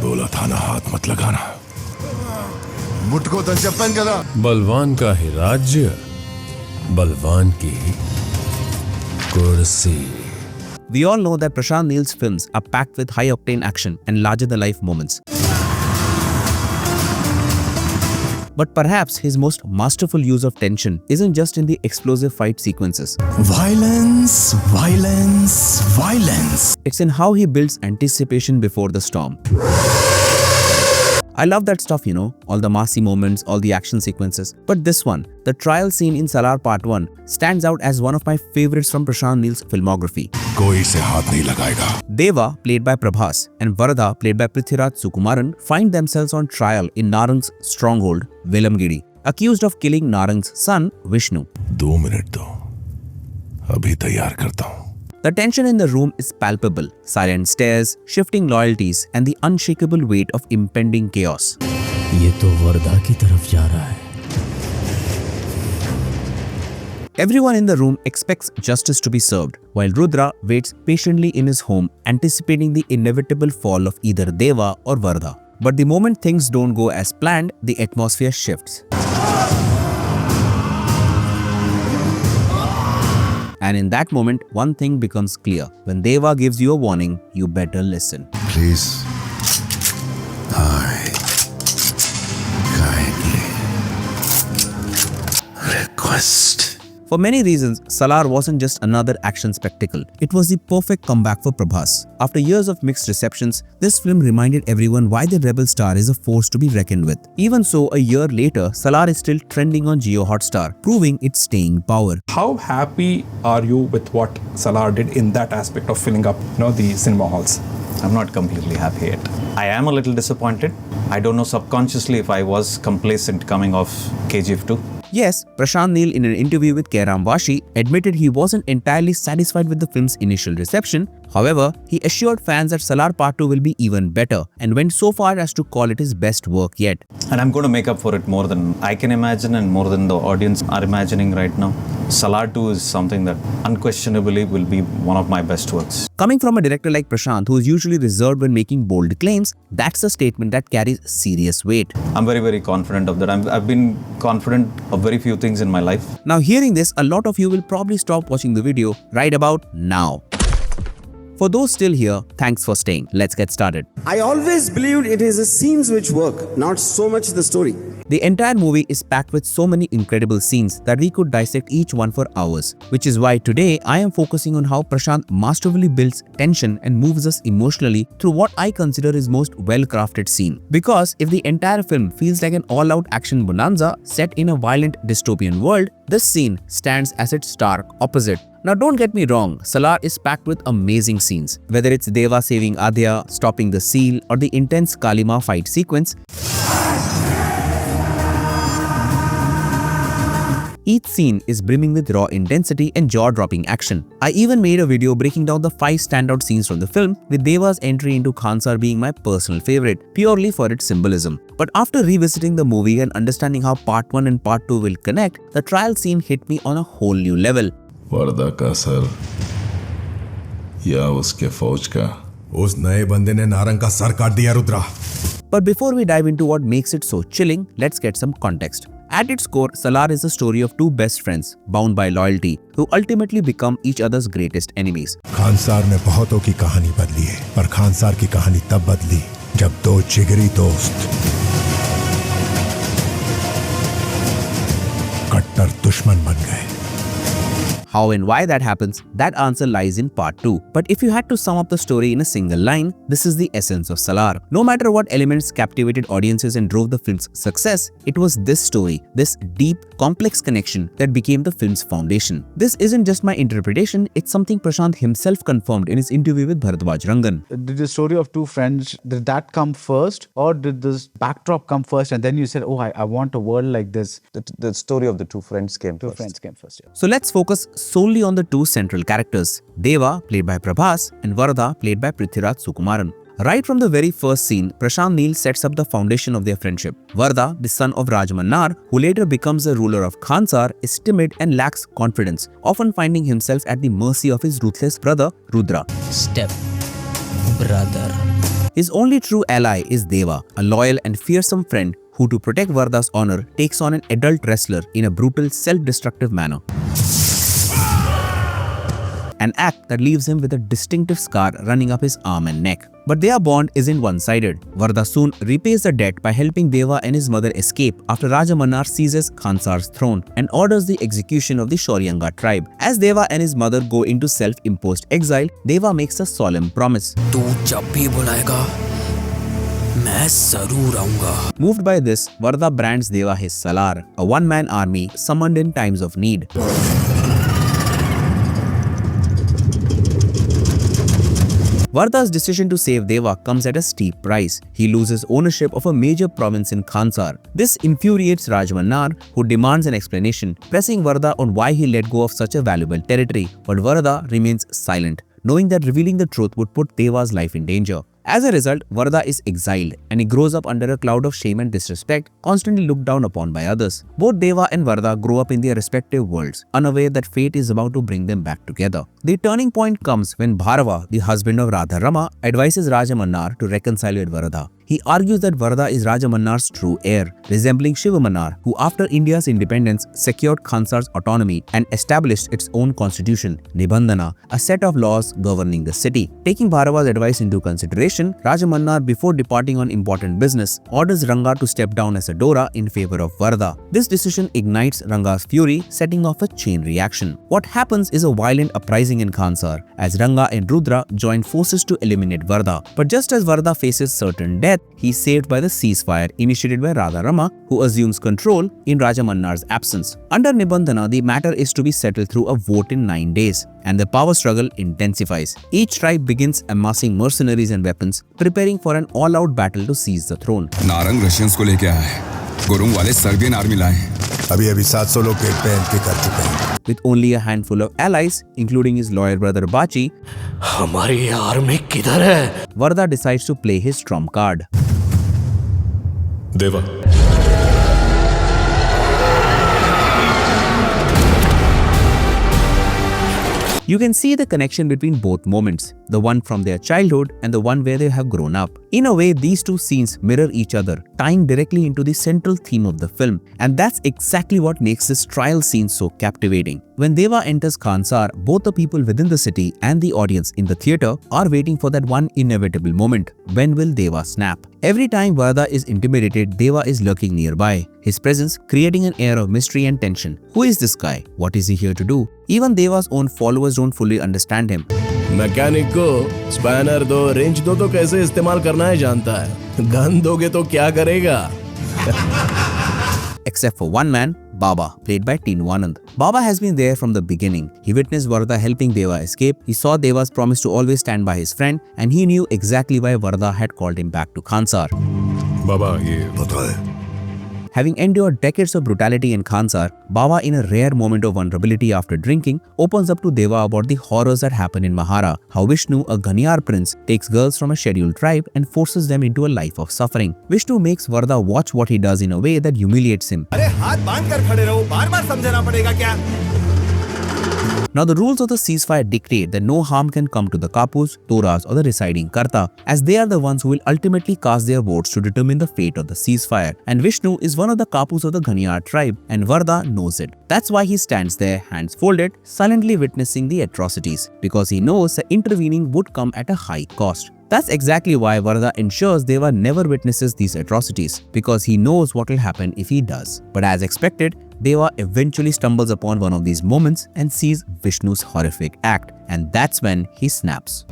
बोला था ना हाथ मत लगाना. मुटको तो चप्पन करा. बलवान का ही राज्य, बलवान की ही कुर्सी. We all know that Prashanth Neel's films are packed with high-octane action and larger-than-life moments. But perhaps his most masterful use of tension isn't just in the explosive fight sequences. Violence, violence, violence. It's in how he builds anticipation before the storm. I love that stuff, you know, all the massy moments, all the action sequences. But this one, the trial scene in Salaar Part 1, stands out as one of my favorites from Prashanth Neel's filmography. कोई से हाथ नहीं लगाएगा. Deva, played by Prabhas, and Varada, played by Prithviraj Sukumaran, find themselves on trial in Narang's stronghold, Velamgiri, accused of killing Narang's son, Vishnu. 2 minute दो, अभी तैयार करता हूँ. The tension in the room is palpable, silent stares, shifting loyalties, and the unshakable weight of impending chaos. ये तो वर्धा की तरफ जा रहा है. Everyone in the room expects justice to be served, while Rudra waits patiently in his home, anticipating the inevitable fall of either Deva or Varda. But the moment things don't go as planned, the atmosphere shifts. And in that moment, one thing becomes clear. When Deva gives you a warning, you better listen. Please, I kindly request. For many reasons, Salaar wasn't just another action spectacle. It was the perfect comeback for Prabhas. After years of mixed receptions, this film reminded everyone why the rebel star is a force to be reckoned with. Even so, a year later, Salaar is still trending on Jio Hotstar, proving its staying power. How happy are you with what Salaar did in that aspect of filling up, the cinema halls? I'm not completely happy yet. I am a little disappointed. I don't know subconsciously if I was complacent coming off KGF 2. Yes, Prashanth Neel in an interview with Kairam Vashi admitted he wasn't entirely satisfied with the film's initial reception. However, he assured fans that Salaar Part 2 will be even better and went so far as to call it his best work yet. And I'm going to make up for it more than I can imagine and more than the audience are imagining right now. Salaar 2 is something that unquestionably will be one of my best works. Coming from a director like Prashanth, who is usually reserved when making bold claims, that's a statement that carries serious weight. I'm very, very confident of that. I've been confident of very few things in my life. Now hearing this, a lot of you will probably stop watching the video right about now. For those still here, thanks for staying. Let's get started. I always believed it is the scenes which work, not so much the story. The entire movie is packed with so many incredible scenes that we could dissect each one for hours. Which is why today I am focusing on how Prashanth masterfully builds tension and moves us emotionally through what I consider his most well-crafted scene. Because if the entire film feels like an all-out action bonanza set in a violent dystopian world, this scene stands as its stark opposite. Now don't get me wrong, Salaar is packed with amazing scenes. Whether it's Deva saving Adhya, stopping the seal, or the intense Kalima fight sequence, each scene is brimming with raw intensity and jaw-dropping action. I even made a video breaking down the 5 standout scenes from the film, with Deva's entry into Khansar being my personal favorite, purely for its symbolism. But after revisiting the movie and understanding how Part 1 and Part 2 will connect, the trial scene hit me on a whole new level. वर्दा का sir या उसके फौज का. उस नए बंदे ने नारंग का सर काट दिया Rudra. But before we dive into what makes it so chilling, let's get some context. At its core, Salaar is the story of two best friends, bound by loyalty, who ultimately become each other's greatest enemies. Khansaar ने बहुतों की कहानी बदली है, पर खानसार की कहानी तब बदली जब दो जिगरी दोस्त कट्टर दुश्मन बन गए. How and why that happens, that answer lies in Part 2. But if you had to sum up the story in a single line, this is the essence of Salaar. No matter what elements captivated audiences and drove the film's success, it was this story, this deep, complex connection that became the film's foundation. This isn't just my interpretation, it's something Prashanth himself confirmed in his interview with Bharadwaj Rangan. Did the story of two friends, did that come first, or did this backdrop come first and then you said, oh, I want a world like this? The story of the two friends came first. Two friends came first, yeah. So let's focus solely on the two central characters, Deva, played by Prabhas, and Varada, played by Prithviraj Sukumaran. Right from the very first scene, Prashanth Neel sets up the foundation of their friendship. Varda, the son of Raj Mannar, who later becomes the ruler of Khansar, is timid and lacks confidence, often finding himself at the mercy of his ruthless brother, Rudra. Step brother. His only true ally is Deva, a loyal and fearsome friend who, to protect Vardha's honor, takes on an adult wrestler in a brutal, self-destructive manner. An act that leaves him with a distinctive scar running up his arm and neck. But their bond isn't one-sided. Vardha soon repays the debt by helping Deva and his mother escape after Raja Mannar seizes Khansar's throne and orders the execution of the Shauryanga tribe. As Deva and his mother go into self-imposed exile, Deva makes a solemn promise. तू जब भी बुलाएगा मैं जरूर आऊंगा. Moved by this, Vardha brands Deva his Salaar, a one-man army summoned in times of need. Vardha's decision to save Deva comes at a steep price. He loses ownership of a major province in Khansar. This infuriates Raja Mannar, who demands an explanation, pressing Vardha on why he let go of such a valuable territory. But Vardha remains silent, knowing that revealing the truth would put Deva's life in danger. As a result, Vardha is exiled and he grows up under a cloud of shame and disrespect, constantly looked down upon by others. Both Deva and Vardha grow up in their respective worlds, unaware that fate is about to bring them back together. The turning point comes when Bharava, the husband of Radha Rama, advises Raja Mannar to reconcile with Vardha. He argues that Vardha is Raja Mannar's true heir, resembling Shiva Mannar, who after India's independence secured Khansar's autonomy and established its own constitution, Nibandhana, a set of laws governing the city. Taking Bharava's advice into consideration, Raja Mannar, before departing on important business, orders Ranga to step down as a Dora in favor of Vardha. This decision ignites Ranga's fury, setting off a chain reaction. What happens is a violent uprising in Khansar, as Ranga and Rudra join forces to eliminate Vardha. But just as Vardha faces certain death, he is saved by the ceasefire initiated by Radha Rama, who assumes control in Raja Mannar's absence. Under Nibandhana, the matter is to be settled through a vote in 9 days, and the power struggle intensifies. Each tribe begins amassing mercenaries and weapons, preparing for an all-out battle to seize the throne. Narang Russians को लेके आया है, गुरुंग वाले Serbian army लाए हैं. अभी 700 लोग gate पे एंट्री कर चुके हैं. With only a handful of allies, including his loyal brother Bachi, हमारी आर्मी किधर है? Vardha decides to play his trump card. देवा, You can see the connection between both moments, the one from their childhood and the one where they have grown up. In a way, these two scenes mirror each other, tying directly into the central theme of the film. And that's exactly what makes this trial scene so captivating. When Deva enters Khansar, both the people within the city and the audience in the theatre are waiting for that one inevitable moment. When will Deva snap? Every time Vardha is intimidated, Deva is lurking nearby, his presence creating an air of mystery and tension. Who is this guy? What is he here to do? Even Deva's own followers don't fully understand him. Mechanic को spanner दो, range दो तो कैसे इस्तेमाल करना है जानता है, गन दोगे तो क्या करेगा? Except for one man, Baba, played by Teenu Anand. Baba has been there from the beginning. He witnessed Vardha helping Deva escape, he saw Deva's promise to always stand by his friend, and he knew exactly why Vardha had called him back to Khansar. बाबा ये पता है. Having endured decades of brutality in Khansar, Baba, in a rare moment of vulnerability after drinking, opens up to Deva about the horrors that happen in Mahara, how Vishnu, a Ghaniyar prince, takes girls from a scheduled tribe and forces them into a life of suffering. Vishnu makes Vardha watch what he does in a way that humiliates him. अरे हाथ बांध कर खड़े रहो, बार-बार समझाना पड़ेगा क्या? Now the rules of the ceasefire dictate that no harm can come to the Kapus, Toras or the residing Karta, as they are the ones who will ultimately cast their votes to determine the fate of the ceasefire. And Vishnu is one of the Kapus of the Ghaniyar tribe, and Vardha knows it. That's why he stands there, hands folded, silently witnessing the atrocities, because he knows that intervening would come at a high cost. That's exactly why Vardha ensures Deva never witnesses these atrocities, because he knows what will happen if he does. But as expected, Deva eventually stumbles upon one of these moments and sees Vishnu's horrific act, and that's when he snaps.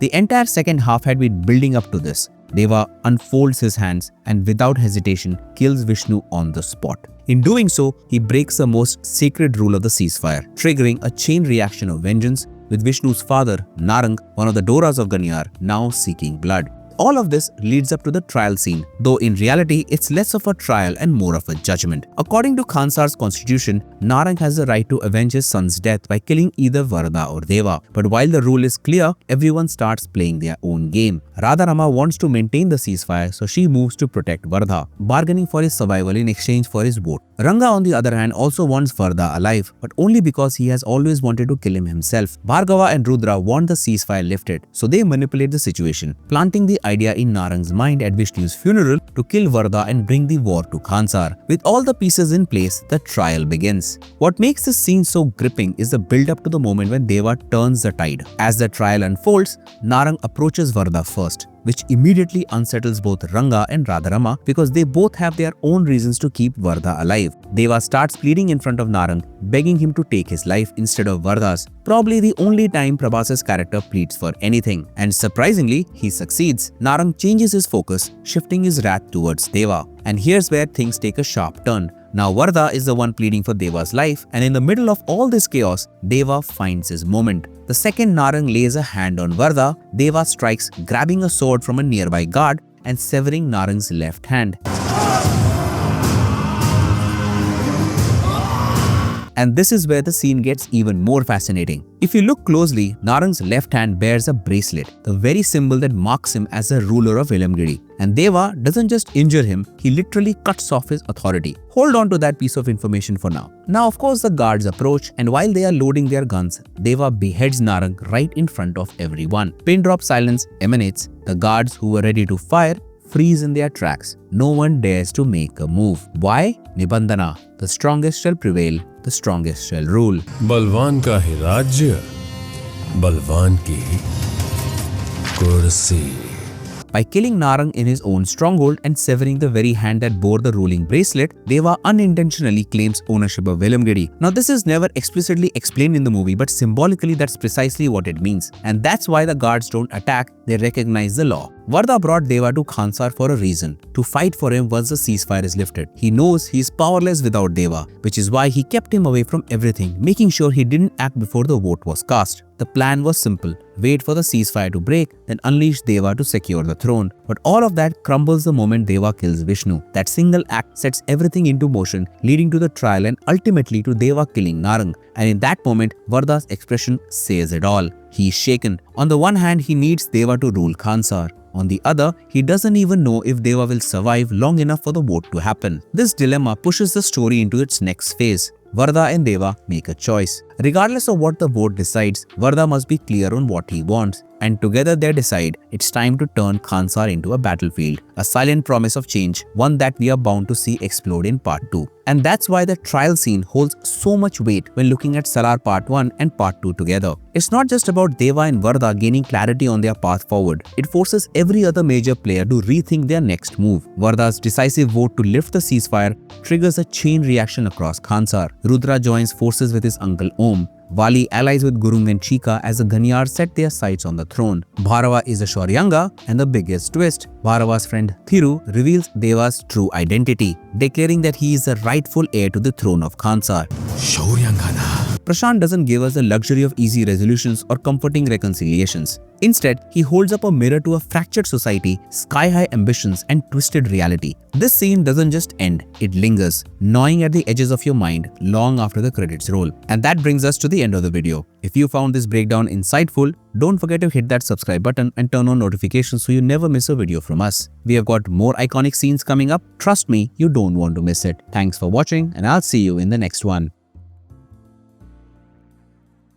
The entire second half had been building up to this. Deva unfolds his hands and without hesitation kills Vishnu on the spot. In doing so, he breaks the most sacred rule of the ceasefire, triggering a chain reaction of vengeance, with Vishnu's father, Narang, one of the Doras of Ghaniyar, now seeking blood. all of this leads up to the trial scene, though in reality it's less of a trial and more of a judgment. According to Khansar's constitution, Narang has the right to avenge his son's death by killing either Varda or Deva. But while the rule is clear, everyone starts playing their own game. Radharama wants to maintain the ceasefire, so she moves to protect Vardha, bargaining for his survival in exchange for his vote. Ranga, on the other hand, also wants Vardha alive, but only because he has always wanted to kill him himself. Bhargava and Rudra want the ceasefire lifted, so they manipulate the situation, planting the idea in Narang's mind at Vishnu's funeral to kill Vardha and bring the war to Khansar. With all the pieces in place, the trial begins. What makes this scene so gripping is the build-up to the moment when Deva turns the tide. As the trial unfolds, Narang approaches Vardha first, which immediately unsettles both Ranga and Radharama because they both have their own reasons to keep Vardha alive. Deva starts pleading in front of Narang, begging him to take his life instead of Vardha's, probably the only time Prabhas' character pleads for anything. And surprisingly, he succeeds. Narang changes his focus, shifting his wrath towards Deva. And here's where things take a sharp turn. Now Vardha is the one pleading for Deva's life, and in the middle of all this chaos, Deva finds his moment. The second Narang lays a hand on Vardha, Deva strikes, grabbing a sword from a nearby guard and severing Narang's left hand. And this is where the scene gets even more fascinating. If you look closely, Narang's left hand bears a bracelet, the very symbol that marks him as the ruler of Vilamgiri. And Deva doesn't just injure him, he literally cuts off his authority. Hold on to that piece of information for now. Now of course the guards approach, and while they are loading their guns, Deva beheads Narang right in front of everyone. Pin drop silence emanates. The guards who were ready to fire freeze in their tracks. No one dares to make a move. Why? Nibandhana. The strongest shall prevail, the strongest shall rule. बलवान का ही राज्य, बलवान की कुर्सी. By killing Narang in his own stronghold and severing the very hand that bore the ruling bracelet, Deva unintentionally claims ownership of Vilamgiri. Now this is never explicitly explained in the movie, but symbolically that's precisely what it means. And that's why the guards don't attack, they recognize the law. Vardha brought Deva to Khansar for a reason, to fight for him once the ceasefire is lifted. He knows he is powerless without Deva, which is why he kept him away from everything, making sure he didn't act before the vote was cast. The plan was simple: wait for the ceasefire to break, then unleash Deva to secure the throne. But all of that crumbles the moment Deva kills Vishnu. That single act sets everything into motion, leading to the trial and ultimately to Deva killing Narang. And in that moment, Vardha's expression says it all. He is shaken. On the one hand, he needs Deva to rule Khansar. On the other, he doesn't even know if Deva will survive long enough for the vote to happen. This dilemma pushes the story into its next phase. Vardha and Deva make a choice. Regardless of what the vote decides, Vardha must be clear on what he wants. And together they decide it's time to turn Khansar into a battlefield. A silent promise of change, one that we are bound to see explode in part 2. And that's why the trial scene holds so much weight when looking at Salaar part 1 and part 2 together. It's not just about Deva and Vardha gaining clarity on their path forward. It forces every other major player to rethink their next move. Vardha's decisive vote to lift the ceasefire triggers a chain reaction across Khansar. Rudra joins forces with his uncle Om. Vali allies with Gurung and Chika as the Ghanyar set their sights on the throne. Bharava is a Shauryanga, and the biggest twist, Bharava's friend Thiru reveals Deva's true identity, declaring that he is the rightful heir to the throne of Khansar. Shauryanga na. Prashanth doesn't give us the luxury of easy resolutions or comforting reconciliations. Instead, he holds up a mirror to a fractured society, sky-high ambitions, and twisted reality. This scene doesn't just end, it lingers, gnawing at the edges of your mind long after the credits roll. And that brings us to the end of the video. If you found this breakdown insightful, don't forget to hit that subscribe button and turn on notifications so you never miss a video from us. We have got more iconic scenes coming up. Trust me, you don't want to miss it. Thanks for watching, and I'll see you in the next one.